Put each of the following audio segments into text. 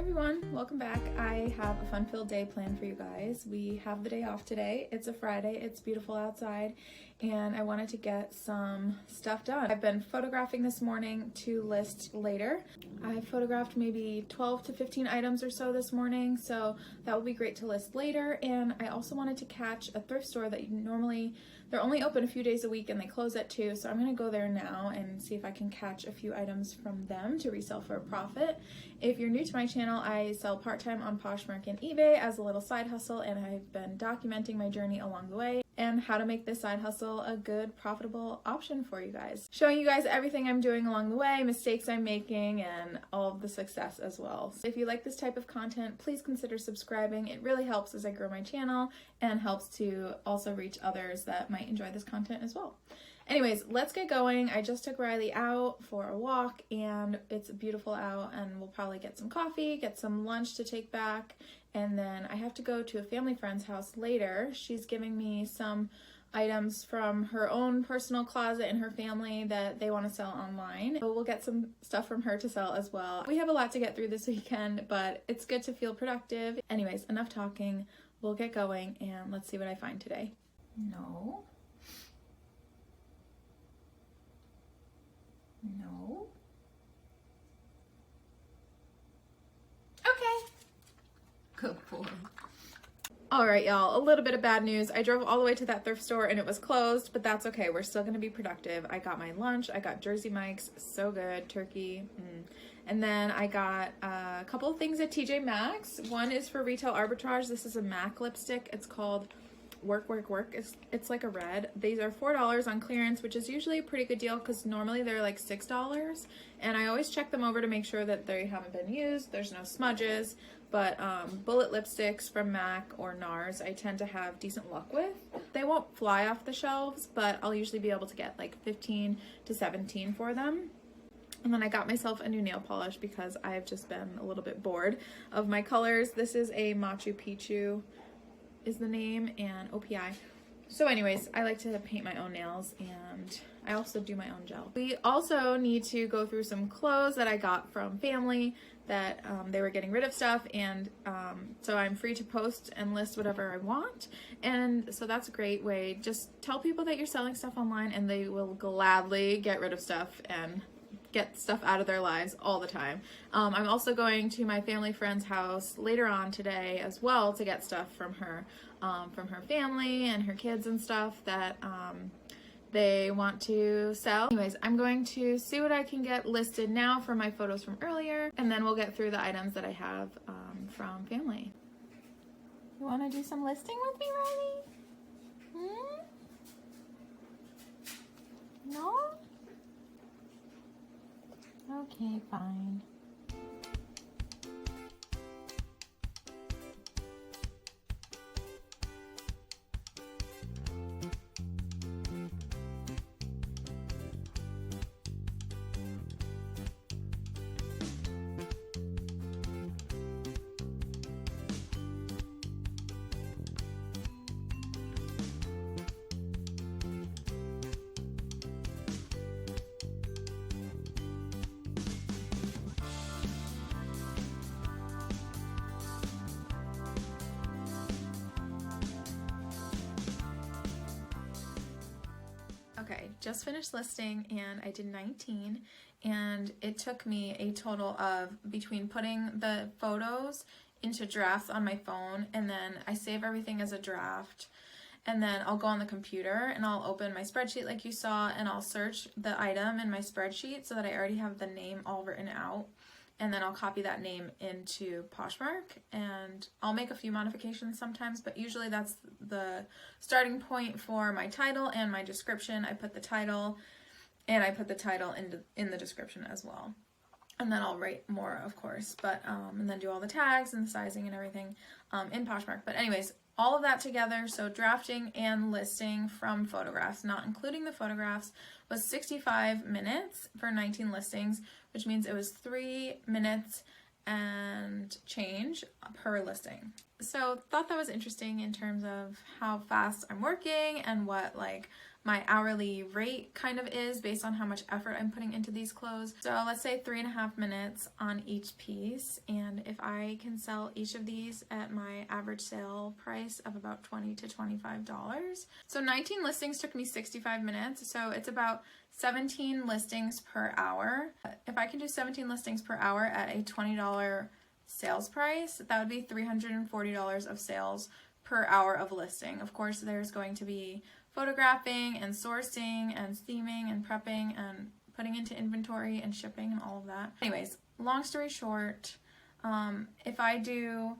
everyone, welcome back. I have a fun-filled day planned for you guys. We have the day off today. It's a Friday, it's beautiful outside, and I wanted to get some stuff done. I've been photographing this morning to list later. I photographed maybe 12 to 15 items or so this morning, so that will be great to list later. And I also wanted to catch a thrift store that they're only open a few days a week and they close at 2, so I'm gonna go there now and see if I can catch a few items from them to resell for a profit. If you're new to my channel, I sell part-time on Poshmark and eBay as a little side hustle, and I've been documenting my journey along the way and how to make this side hustle a good, profitable option for you guys. Showing you guys everything I'm doing along the way, mistakes I'm making, and all of the success as well. So if you like this type of content, please consider subscribing. It really helps as I grow my channel and helps to also reach others that might enjoy this content as well. Anyways, let's get going. I just took Riley out for a walk and it's beautiful out, and we'll probably get some coffee, get some lunch to take back, and then I have to go to a family friend's house later. She's giving me some items from her own personal closet and her family that they want to sell online. So we'll get some stuff from her to sell as well. We have a lot to get through this weekend, but it's good to feel productive. Anyways, enough talking. We'll get going and let's see what I find today. No. No. Okay. Good boy. All right, y'all, a little bit of bad news. I drove all the way to that thrift store and it was closed, but that's okay. We're still gonna be productive. I got my lunch. I got Jersey Mike's, so good, turkey. And then I got a couple of things at TJ Maxx. One is for retail arbitrage. This is a MAC lipstick. It's called Work. It's like a red. These are $4 on clearance, which is usually a pretty good deal because normally they're like $6. And I always check them over to make sure that they haven't been used, there's no smudges. But bullet lipsticks from MAC or NARS I tend to have decent luck with. They won't fly off the shelves, but I'll usually be able to get like 15 to 17 for them. And then I got myself a new nail polish because I've just been a little bit bored of my colors. This is a Machu Picchu is the name, and OPI. So anyways, I like to paint my own nails, and I also do my own gel. We also need to go through some clothes that I got from family that they were getting rid of stuff, and so I'm free to post and list whatever I want. And so that's a great way. Just tell people that you're selling stuff online and they will gladly get rid of stuff and get stuff out of their lives all the time. I'm also going to my family friend's house later on today as well to get stuff from her family and her kids and stuff that they want to sell. Anyways, I'm going to see what I can get listed now from my photos from earlier, and then we'll get through the items that I have from family. You want to do some listing with me, Riley? No? Okay, fine. Okay, just finished listing and I did 19, and it took me a total of, between putting the photos into drafts on my phone, and then I save everything as a draft, and then I'll go on the computer and I'll open my spreadsheet like you saw, and I'll search the item in my spreadsheet so that I already have the name all written out. And then I'll copy that name into Poshmark, and I'll make a few modifications sometimes, but usually that's the starting point for my title and my description. I put the title, and I put the title in the description as well. And then I'll write more, of course, but and then do all the tags and the sizing and everything in Poshmark. But anyways, all of that together, so drafting and listing from photographs, not including the photographs, was 65 minutes for 19 listings, which means it was 3 minutes and change per listing. So thought that was interesting in terms of how fast I'm working and what like my hourly rate kind of is based on how much effort I'm putting into these clothes. So let's say 3.5 minutes on each piece, and if I can sell each of these at my average sale price of about $20 to $25. So 19 listings took me 65 minutes, so it's about 17 listings per hour. If I can do 17 listings per hour at a $20 sales price, that would be $340 of sales per hour of listing. Of course, there's going to be photographing and sourcing and theming and prepping and putting into inventory and shipping and all of that. Anyways, long story short, if I do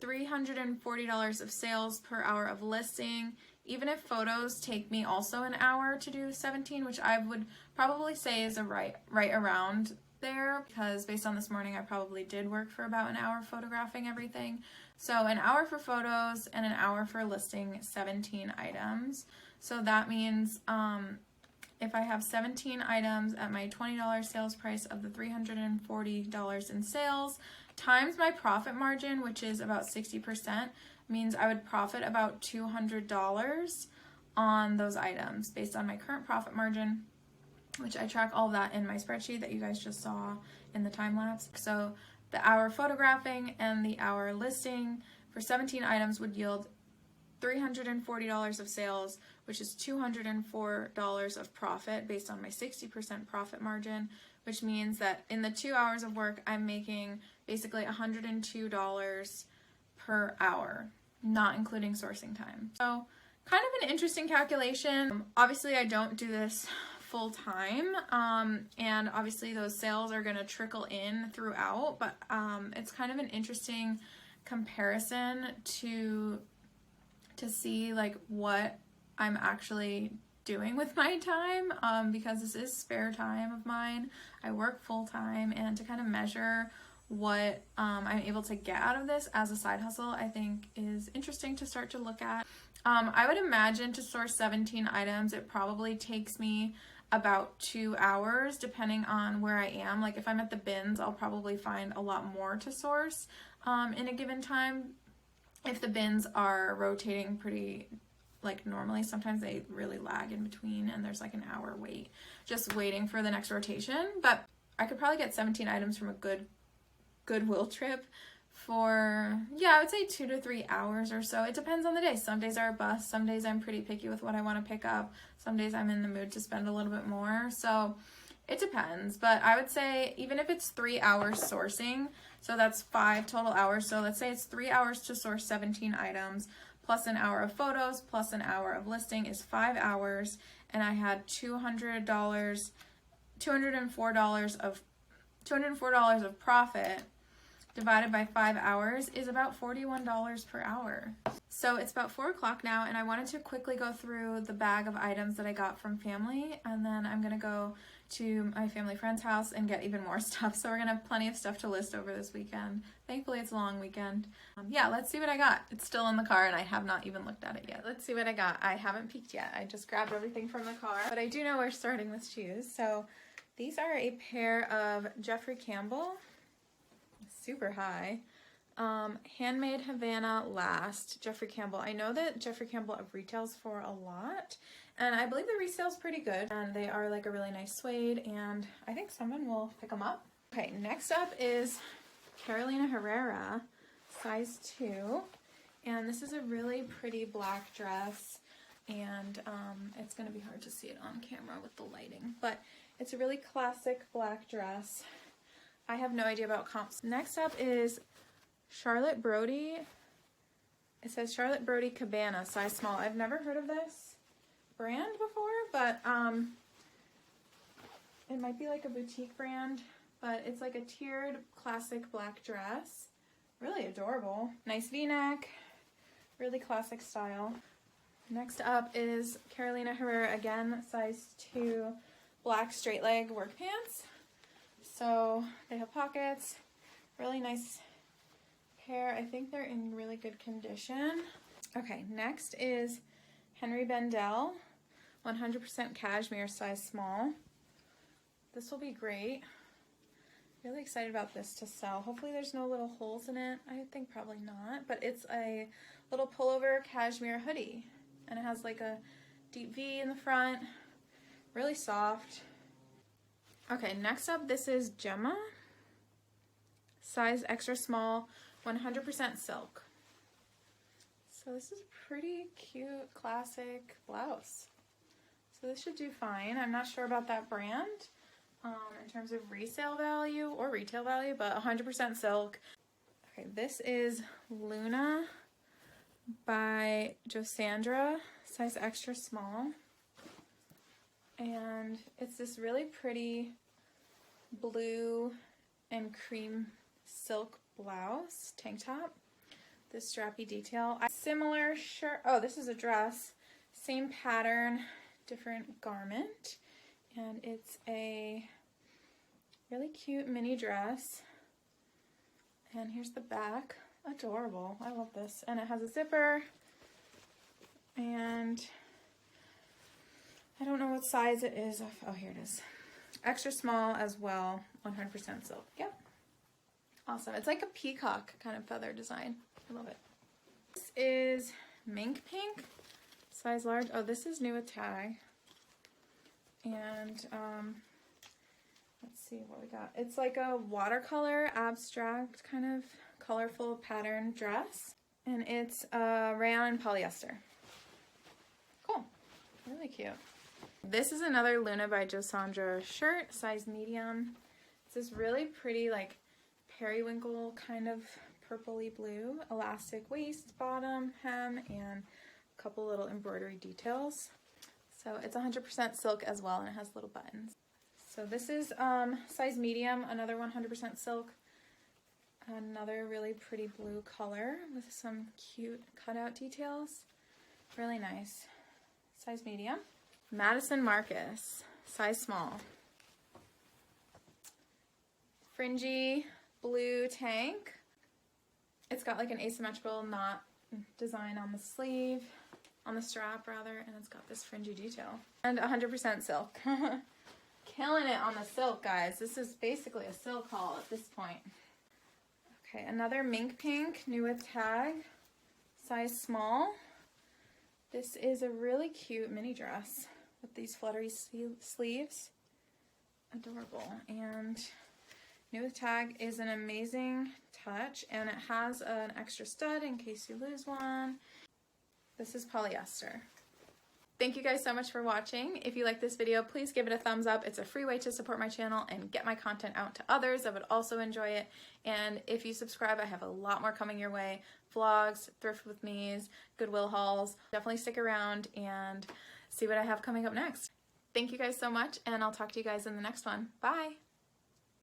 $340 of sales per hour of listing, even if photos take me also an hour to do 17, which I would probably say is a right around there, because based on this morning I probably did work for about an hour photographing everything. So an hour for photos and an hour for listing 17 items. So that means if I have 17 items at my $20 sales price of the $340 in sales times my profit margin, which is about 60%, means I would profit about $200 on those items based on my current profit margin, which I track all of that in my spreadsheet that you guys just saw in the time lapse. So the hour photographing and the hour listing for 17 items would yield $340 of sales, which is $204 of profit based on my 60% profit margin, which means that in the 2 hours of work, I'm making basically $102 per hour, not including sourcing time. So kind of an interesting calculation. Obviously, I don't do this full time, and obviously those sales are going to trickle in throughout, but it's kind of an interesting comparison to see like what I'm actually doing with my time, because this is spare time of mine. I work full time, and to kind of measure what I'm able to get out of this as a side hustle, I think is interesting to start to look at. I would imagine to source 17 items, it probably takes me about 2 hours depending on where I am. Like if I'm at the bins, I'll probably find a lot more to source in a given time. If the bins are rotating pretty like normally, sometimes they really lag in between and there's like an hour wait just waiting for the next rotation. But I could probably get 17 items from a Goodwill trip for, yeah, I would say 2 to 3 hours or so. It depends on the day. Some days are a bust. Some days I'm pretty picky with what I want to pick up. Some days I'm in the mood to spend a little bit more. So it depends. But I would say even if it's 3 hours sourcing, so that's 5 total hours. So let's say it's 3 hours to source 17 items, plus an hour of photos, plus an hour of listing is 5 hours. And I had $204 of profit divided by 5 hours is about $41 per hour. So it's about 4 o'clock now, and I wanted to quickly go through the bag of items that I got from family, and then I'm gonna go to my family friend's house and get even more stuff. So we're gonna have plenty of stuff to list over this weekend. Thankfully it's a long weekend. Yeah, let's see what I got. It's still in the car and I have not even looked at it yet. Let's see what I got. I haven't peeked yet. I just grabbed everything from the car, but I do know we're starting with shoes. So these are a pair of Jeffrey Campbell, super high, handmade Havana Last, Jeffrey Campbell. I know that Jeffrey Campbell retails for a lot, and I believe the resale's pretty good, and they are like a really nice suede, and I think someone will pick them up. Okay, next up is Carolina Herrera, size 2, and this is a really pretty black dress, and it's gonna be hard to see it on camera with the lighting, but it's a really classic black dress. I have no idea about comps. Next up is Charlotte Brody. It says Charlotte Brody Cabana, size small. I've never heard of this brand before, but it might be like a boutique brand, but it's like a tiered classic black dress. Really adorable. Nice V-neck, really classic style. Next up is Carolina Herrera again, size 2, black straight leg work pants. So they have pockets, really nice pair. I think they're in really good condition. Okay, next is Henry Bendel, 100% cashmere, size small. This will be great. Really excited about this to sell. Hopefully there's no little holes in it. I think probably not, but it's a little pullover cashmere hoodie, and it has like a deep V in the front. Really soft. Okay, next up, this is Gemma. Size extra small, 100% silk. So this is a pretty cute, classic blouse. So this should do fine. I'm not sure about that brand in terms of resale value or retail value, but 100% silk. Okay, this is Luna by Josandra, size extra small. And it's this really pretty blue and cream silk blouse, tank top. This strappy detail. Similar shirt. Oh, this is a dress. Same pattern, different garment. And it's a really cute mini dress. And here's the back. Adorable. I love this. And it has a zipper. And I don't know what size it is. Oh, here it is. Extra small as well. 100% silk. Yep. Awesome. It's like a peacock kind of feather design. I love it. This is mink pink. Size large. Oh, this is new with tag. And let's see what we got. It's like a watercolor, abstract, kind of colorful pattern dress. And it's rayon and polyester. Cool. Really cute. This is another Luna by Josandra shirt, size medium. It's this really pretty, like, periwinkle kind of purpley blue, elastic waist, bottom, hem, and a couple little embroidery details. So it's 100% silk as well, and it has little buttons. So this is size medium, another 100% silk, another really pretty blue color with some cute cutout details. Really nice. Size medium. Madison Marcus, size small. Fringy blue tank. It's got like an asymmetrical knot design on the sleeve, on the strap rather, and it's got this fringy detail. And 100% silk. Killing it on the silk, guys. This is basically a silk haul at this point. Okay, another mink pink, new with tag, size small. This is a really cute mini dress with these fluttery sleeves. Adorable. And new with tag is an amazing touch, and it has an extra stud in case you lose one. This is polyester. Thank you guys so much for watching. If you like this video, please give it a thumbs up. It's a free way to support my channel and get my content out to others that would also enjoy it. And if you subscribe, I have a lot more coming your way. Vlogs, thrift with me's, Goodwill hauls. Definitely stick around and see what I have coming up next. Thank you guys so much, and I'll talk to you guys in the next one. Bye!